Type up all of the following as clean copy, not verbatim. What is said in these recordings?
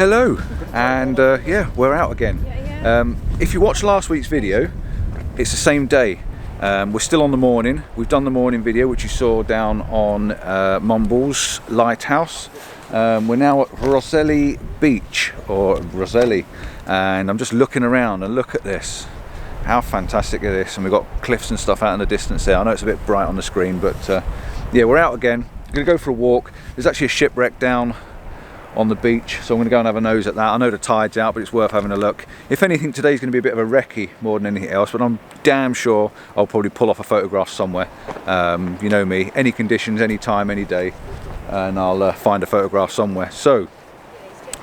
Hello, and yeah, we're out again. If you watched last week's video, it's the same day. We're still on the morning. We've done the morning video, which you saw down on Mumbles Lighthouse. We're now at Rhosili Beach, or Rhosili, and I'm just looking around and look at this. How fantastic it is. And we've got cliffs and stuff out in the distance there. I know it's a bit bright on the screen, but yeah, we're out again. We're going to go for a walk. There's actually a shipwreck down on the beach, so I'm going to go and have a nose at that. I know the tide's out, but it's worth having a look. If anything, today's going to be a bit of a recce more than anything else, but I'm damn sure I'll probably pull off a photograph somewhere. You know me, any conditions, any time, any day, and I'll find a photograph somewhere. So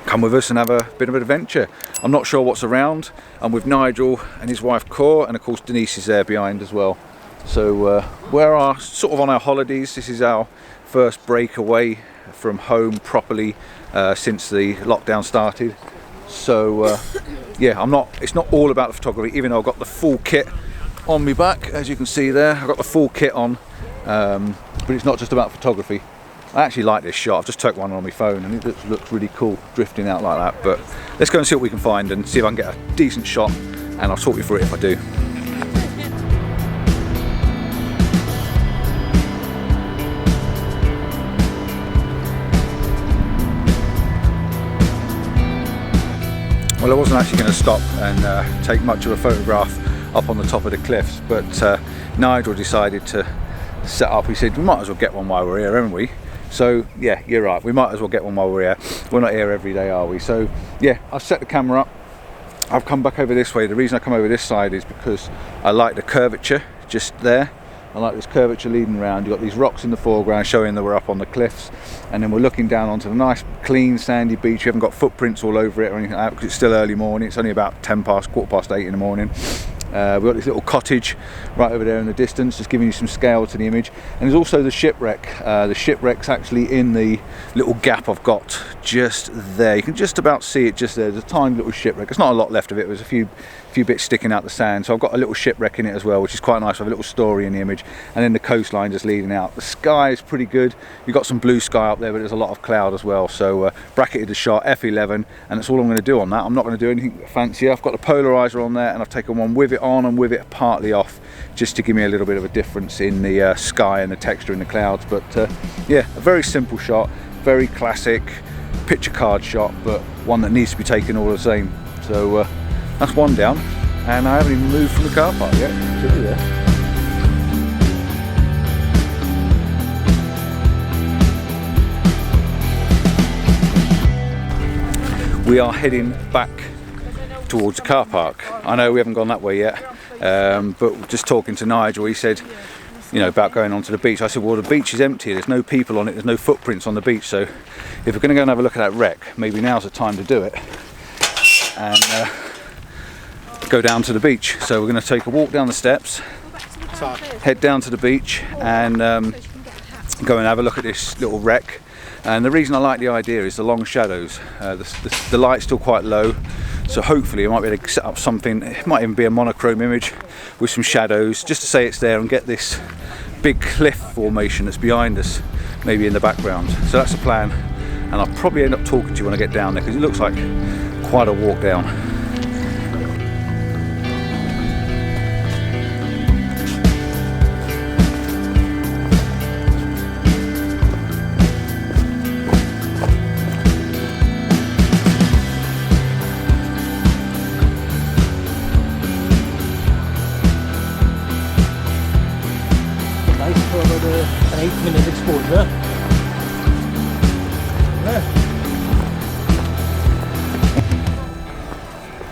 come with us and have a bit of an adventure. I'm not sure what's around. I'm with Nigel and his wife Cor, and of course Denise is there behind as well. So we're sort of on our holidays. This is our first break away from home properly since the lockdown started. So yeah, it's not all about the photography, even though I've got the full kit on my back, as you can see there. I've got the full kit on, but it's not just about photography. I actually like this shot. I've just took one on my phone and it looks really cool drifting out like that. But let's go and see what we can find and see if I can get a decent shot, and I'll talk you through it if I do. Well, I wasn't actually going to stop and take much of a photograph up on the top of the cliffs, but Nigel decided to set up. He said, we might as well get one while we're here, haven't we? So yeah, you're right, we might as well get one while we're here. We're not here every day, are we? So yeah, I've set the camera up. I've come back over this way. The reason I come over this side is because I like the curvature just there. I like this curvature leading around. You've got these rocks in the foreground showing that we're up on the cliffs, and then we're looking down onto the nice clean sandy beach. You haven't got footprints all over it or anything like that because it's still early morning. It's only about 8:10 in the morning. We've got this little cottage right over there in the distance, just giving you some scale to the image. And there's also the shipwreck. The shipwreck's actually in the little gap I've got just there. You can just about see it just there. There's a tiny little shipwreck. There's not a lot left of it. There's a few bits sticking out the sand. So I've got a little shipwreck in it as well, which is quite nice. I have a little story in the image. And then the coastline just leading out. The sky is pretty good. You've got some blue sky up there, but there's a lot of cloud as well. So bracketed the shot, f11, and that's all I'm going to do on that. I'm not going to do anything fancy. I've got the polarizer on there, and I've taken one with it on and with it partly off, just to give me a little bit of a difference in the sky and the texture in the clouds. But yeah, a very simple shot, very classic picture card shot, but one that needs to be taken all the same. So that's one down, and I haven't even moved from the car park yet. Should be there. We are heading back towards the car park. I know we haven't gone that way yet, but just talking to Nigel, he said, you know, about going onto the beach. I said, well, the beach is empty. There's no people on it. There's no footprints on the beach. So if we're going to go and have a look at that wreck, maybe now's the time to do it and go down to the beach. So we're going to take a walk down the steps, head down to the beach, and go and have a look at this little wreck. And the reason I like the idea is the long shadows. The light's still quite low, so hopefully I might be able to set up something. It might even be a monochrome image with some shadows, just to say it's there and get this big cliff formation that's behind us maybe in the background. So that's the plan, and I'll probably end up talking to you when I get down there, because it looks like quite a walk down. An 8-minute exposure.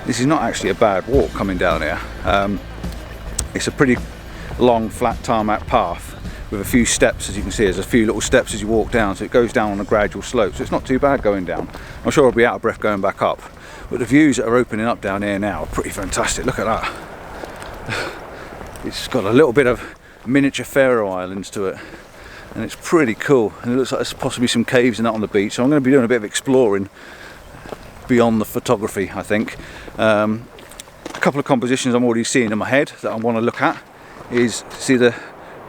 This is not actually a bad walk coming down here. It's a pretty long flat tarmac path with a few steps. As you can see, there's a few little steps as you walk down, so it goes down on a gradual slope, so it's not too bad going down. I'm sure I'll be out of breath going back up, but the views that are opening up down here now are pretty fantastic. Look at that. It's got a little bit of miniature Faroe Islands to it, and it's pretty cool, and it looks like there's possibly some caves and that on the beach. So I'm going to be doing a bit of exploring beyond the photography, I think. A couple of compositions I'm already seeing in my head that I want to look at is, see the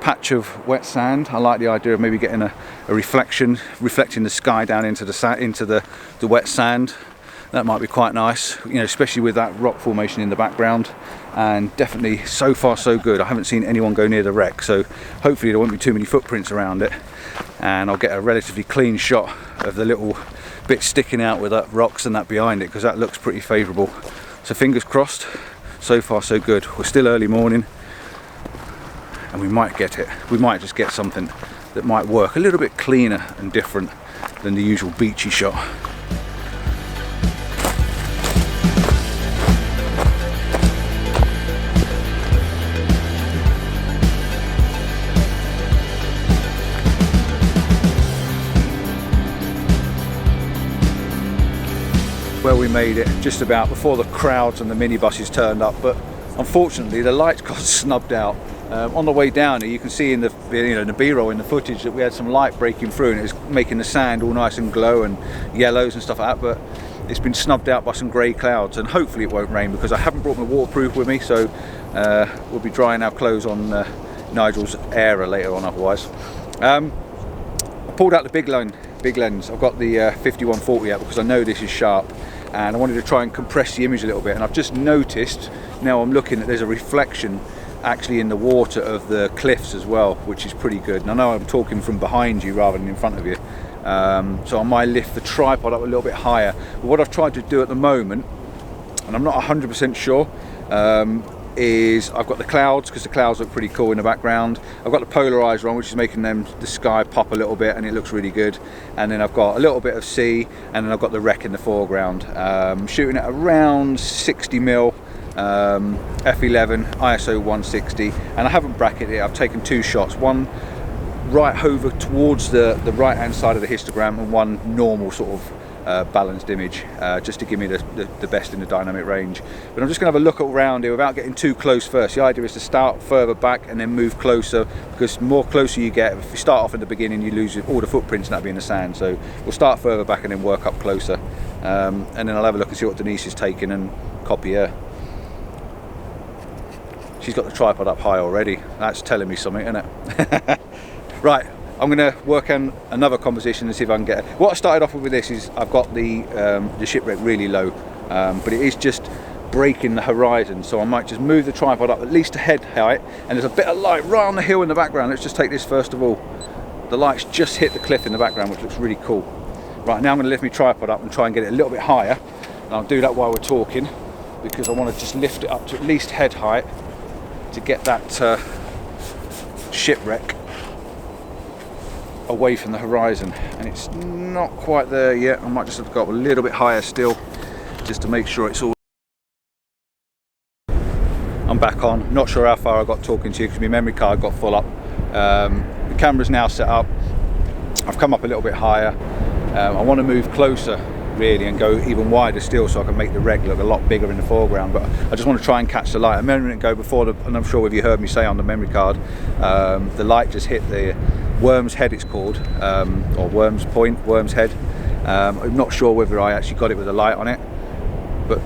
patch of wet sand? I like the idea of maybe getting a reflecting the sky down into the wet sand. That might be quite nice, you know, especially with that rock formation in the background. And definitely, so far so good. I haven't seen anyone go near the wreck, so hopefully there won't be too many footprints around it, and I'll get a relatively clean shot of the little bit sticking out with that rocks and that behind it, because that looks pretty favourable. So fingers crossed. So far so good. We're still early morning and we might get it. We might just get something that might work a little bit cleaner and different than the usual beachy shot. Where we made it just about before the crowds and the minibuses turned up, but unfortunately the lights got snubbed out. On the way down here you can see in the, you know, in the B-roll in the footage that we had some light breaking through and it was making the sand all nice and glow and yellows and stuff like that, but it's been snubbed out by some grey clouds, and hopefully it won't rain because I haven't brought my waterproof with me, so we'll be drying our clothes on Nigel's Aera later on otherwise. I pulled out the big lens. I've got the 5140 out because I know this is sharp, and I wanted to try and compress the image a little bit, and I've just noticed now I'm looking that there's a reflection actually in the water of the cliffs as well, which is pretty good. And I know I'm talking from behind you rather than in front of you, so I might lift the tripod up a little bit higher. But what I've tried to do at the moment, and I'm not 100% sure, is I've got the clouds, because the clouds look pretty cool in the background. I've got the polarizer on, which is making the sky pop a little bit, and it looks really good. And then I've got a little bit of sea, and then I've got the wreck in the foreground. Shooting at around 60mm, f11, ISO 160, and I haven't bracketed it. I've taken two shots, one right over towards the right hand side of the histogram, and one normal sort of balanced image, just to give me the best in the dynamic range. But I'm just going to have a look around here without getting too close first. The idea is to start further back and then move closer, because the more closer you get, if you start off at the beginning you lose all the footprints and that'll be in the sand. So we'll start further back and then work up closer, and then I'll have a look and see what Denise is taking and copy her. She's got the tripod up high already. That's telling me something, isn't it? Right, I'm going to work on another composition and see if I can get it. What I started off with this is I've got the Shipwreck really low, but it is just breaking the horizon, so I might just move the tripod up at least to head height, and there's a bit of light right on the hill in the background. Let's just take this first of all. The lights just hit the cliff in the background, which looks really cool. Right, now I'm going to lift my tripod up and try and get it a little bit higher, and I'll do that while we're talking, because I want to just lift it up to at least head height to get that Shipwreck away from the horizon. And it's not quite there yet. I might just have to go up a little bit higher still, just to make sure it's all. I'm back on. Not sure how far I got talking to you because my memory card got full up. The camera's now set up. I've come up a little bit higher. I want to move closer really and go even wider still, so I can make the wreck look a lot bigger in the foreground, but I just want to try and catch the light. A minute ago before, and I'm sure if you heard me say on the memory card, the light just hit the Worm's Head, it's called, or Worm's Point, Worm's Head. I'm not sure whether I actually got it with a light on it, but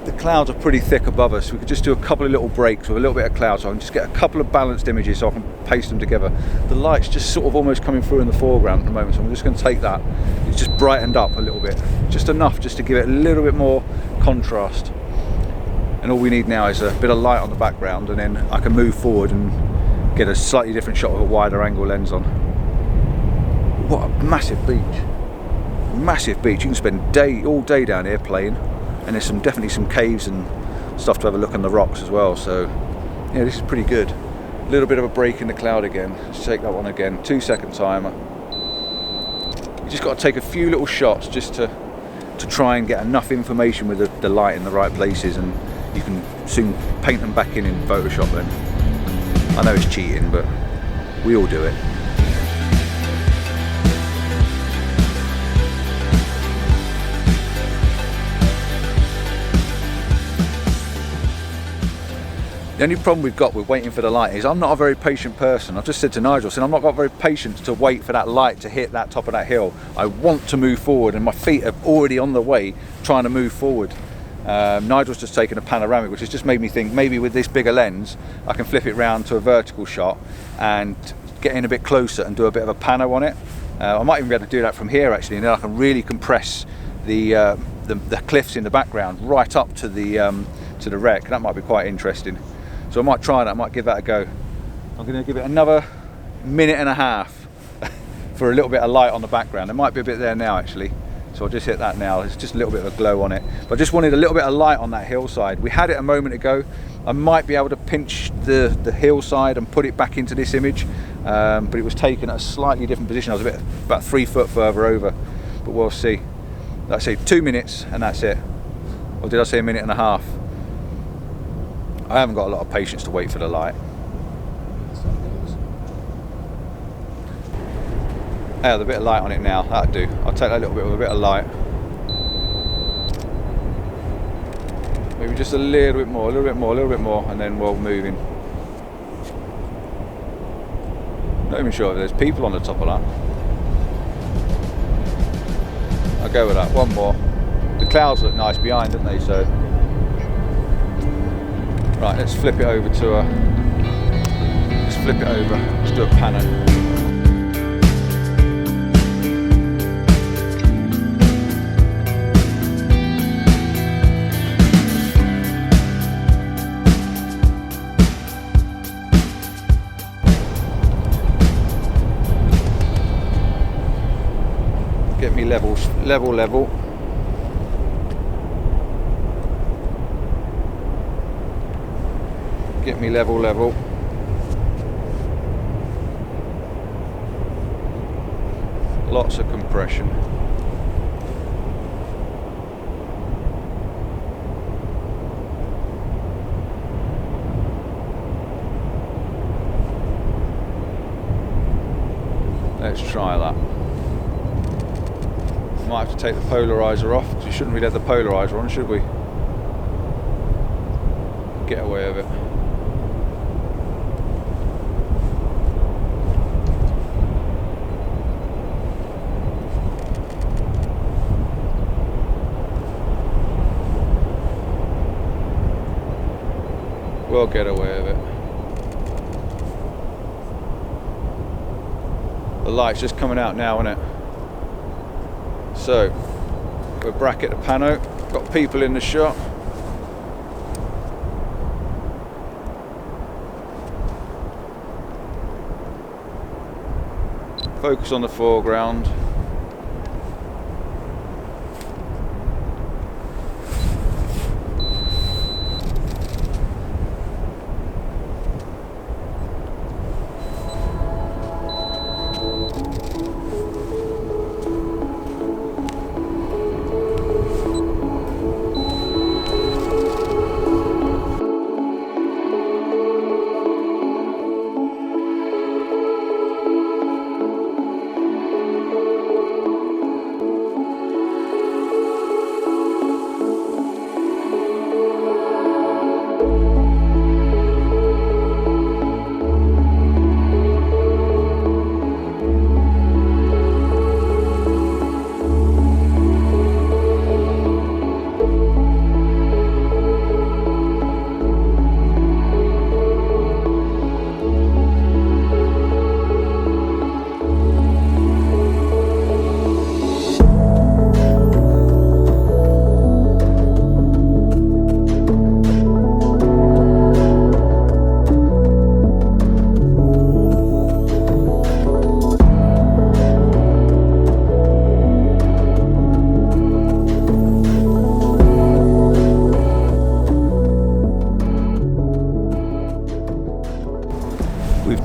the clouds are pretty thick above us. We could just do a couple of little breaks with a little bit of cloud, so I can just get a couple of balanced images so I can paste them together. The light's just sort of almost coming through in the foreground at the moment, so I'm just going to take that. It's just brightened up a little bit, just enough just to give it a little bit more contrast. And all we need now is a bit of light on the background, and then I can move forward and get a slightly different shot with a wider angle lens on. What a massive beach. Massive beach. You can spend all day down here playing. And there's definitely some caves and stuff to have a look on the rocks as well, so yeah, this is pretty good. A little bit of a break in the cloud again. Let's take that one again. 2-second timer. You just got to take a few little shots just to try and get enough information with the light in the right places, and you can soon paint them back in Photoshop then. I know it's cheating, but we all do it. The only problem we've got with waiting for the light is I'm not a very patient person. I've just said to Nigel, I'm not got very patient to wait for that light to hit that top of that hill. I want to move forward, and my feet are already on the way trying to move forward. Nigel's just taken a panoramic, which has just made me think maybe with this bigger lens I can flip it round to a vertical shot and get in a bit closer and do a bit of a pano on it. I might even be able to do that from here actually, and then I can really compress the the cliffs in the background right up to the wreck. That might be quite interesting. So I might try that. I might give that a go. I'm going to give it another minute and a half for a little bit of light on the background. There might be a bit there now actually. So I'll just hit that now. There's just a little bit of a glow on it. But I just wanted a little bit of light on that hillside. We had it a moment ago. I might be able to pinch the hillside and put it back into this image. But it was taken at a slightly different position. I was about 3 foot further over. But we'll see. Like I say, 2 minutes and that's it. Or did I say a minute and a half? I haven't got a lot of patience to wait for the light. Yeah, the bit of light on it now, that'll do. I'll take that little bit with a bit of light. Maybe just a little bit more, a little bit more, a little bit more, and then we'll move in. Not even sure if there's people on the top of that. I'll go with that, one more. The clouds look nice behind, don't they? So, right, let's flip it over to a. Let's flip it over. Let's do a pano. Get me levels, level. Get me level. Lots of compression. Let's try that. Might have to take the polarizer off because we shouldn't really have the polarizer on, should we? Get away with it. We'll get away with it. The light's just coming out now, isn't it? So, we'll bracket the pano, got people in the shot. Focus on the foreground.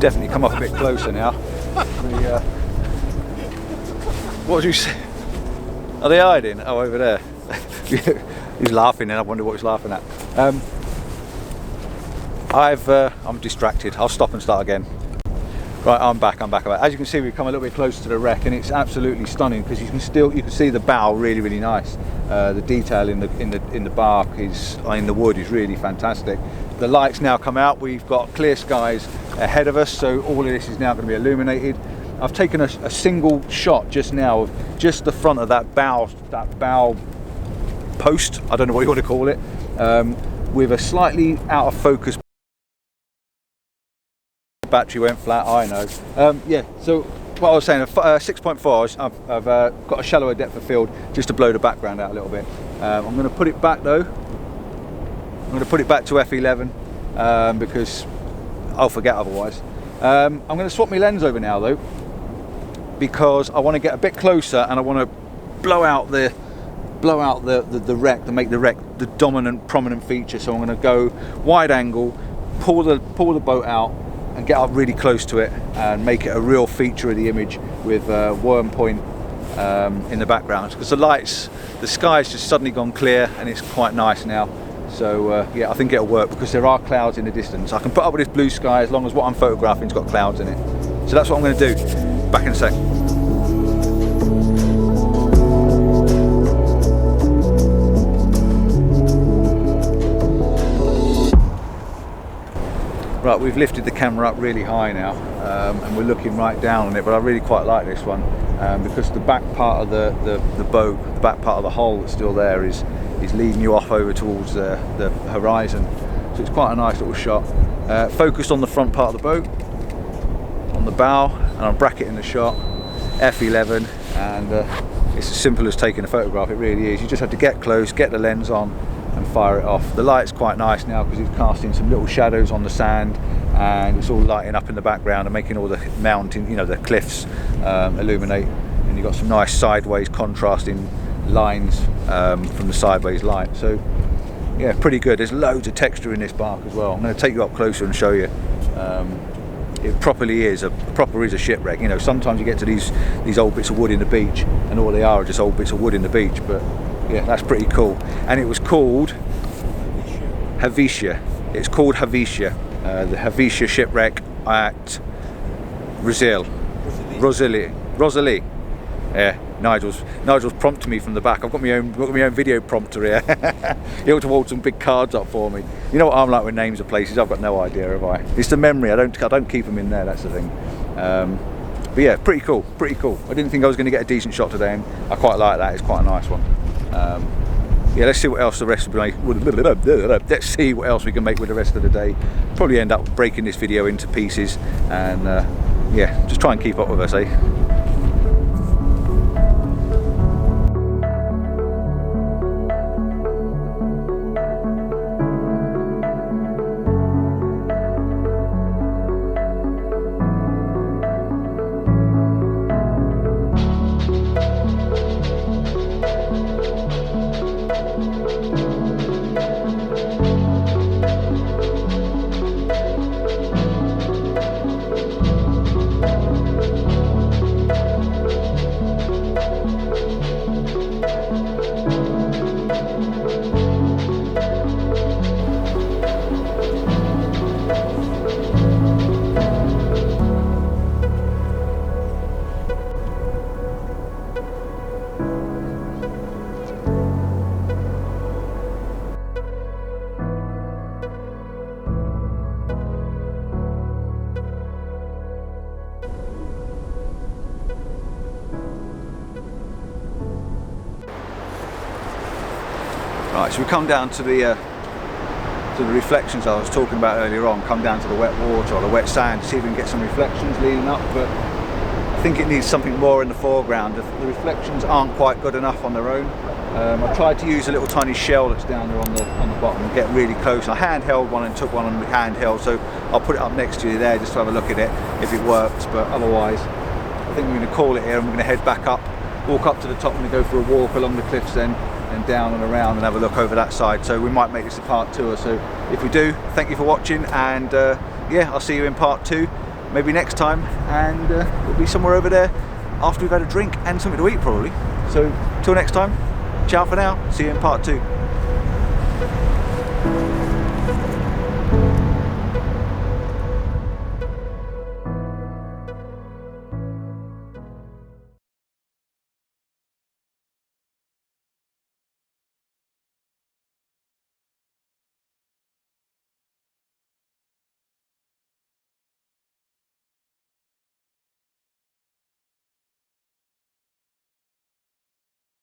Definitely come up a bit closer now. What did you say? Are they hiding? Oh, over there. He's laughing and I wonder what he's laughing at. I'm distracted. I'll stop and start again. Right, I'm back. As you can see, we've come a little bit closer to the wreck and it's absolutely stunning because you can see the bow really nice. The detail in the bark in the wood is really fantastic. The lights now come out. We've got clear skies ahead of us, so all of this is now going to be illuminated. I've taken a single shot just now of just the front of that bow post. I don't know what you want to call it, with a slightly out of focus. Battery went flat. I know. Yeah. So what I was saying, 6.4, I've got a shallower depth of field just to blow the background out a little bit. I'm going to put it back though. I'm going to put it back to f11 because I'll forget otherwise. I'm going to swap my lens over now though, because I want to get a bit closer and I want to blow out the wreck, to make the wreck the dominant, prominent feature. So I'm going to go wide angle, pull the boat out and get up really close to it and make it a real feature of the image with worm point in the background, because the sky's just suddenly gone clear and it's quite nice now. So yeah, I think it'll work because there are clouds in the distance. I can put up with this blue sky as long as what I'm photographing's got clouds in it. So that's what I'm going to do. Back in a sec. Right, we've lifted the camera up really high now, and we're looking right down on it, but I really quite like this one because the back part of the boat, the back part of the hull that's still there is leading you off over towards the horizon. So it's quite a nice little shot. Focused on the front part of the boat, on the bow, and I'm bracketing the shot, f11, and it's as simple as taking a photograph, it really is. You just have to get close, get the lens on, and fire it off. The light's quite nice now because it's casting some little shadows on the sand and it's all lighting up in the background and making all the mountain, the cliffs illuminate, and you've got some nice sideways contrasting lines from the sideways light. So yeah, pretty good. There's loads of texture in this bark as well. I'm going to take you up closer and show you. It properly is a shipwreck. Sometimes you get to these old bits of wood in the beach and all they are just old bits of wood in the beach, but yeah, that's pretty cool. And it was called Havishia. It's called Havishia, the Havishia shipwreck at Rhosili. Yeah, Nigel's prompting me from the back. I've got my own video prompter here. He ought to hold some big cards up for me. You know what I'm like with names of places? I've got no idea, have I? It's the memory. I don't keep them in there. That's the thing. But yeah, pretty cool. I didn't think I was going to get a decent shot today, and I quite like that. It's quite a nice one. Yeah, let's see what else the rest will be. Let's see what else we can make with the rest of the day. Probably end up breaking this video into pieces, and yeah, just try and keep up with us, eh? Right, so we come down to the reflections I was talking about earlier on. Come down to the wet water or the wet sand to see if we can get some reflections leading up, but I think it needs something more in the foreground. The reflections aren't quite good enough on their own. I tried to use a little tiny shell that's down there on the bottom and get really close. I handheld one and took one on the handheld, so I'll put it up next to you there just to have a look at it if it works, but otherwise I think we're going to call it here and we're going to head back up, walk up to the top and go for a walk along the cliffs then, and down and around and have a look over that side. So we might make this a part 2 or so. If we do, thank you for watching, and yeah, I'll see you in part 2 maybe next time, and we'll be somewhere over there after we've had a drink and something to eat probably. So till next time, ciao for now, see you in part 2.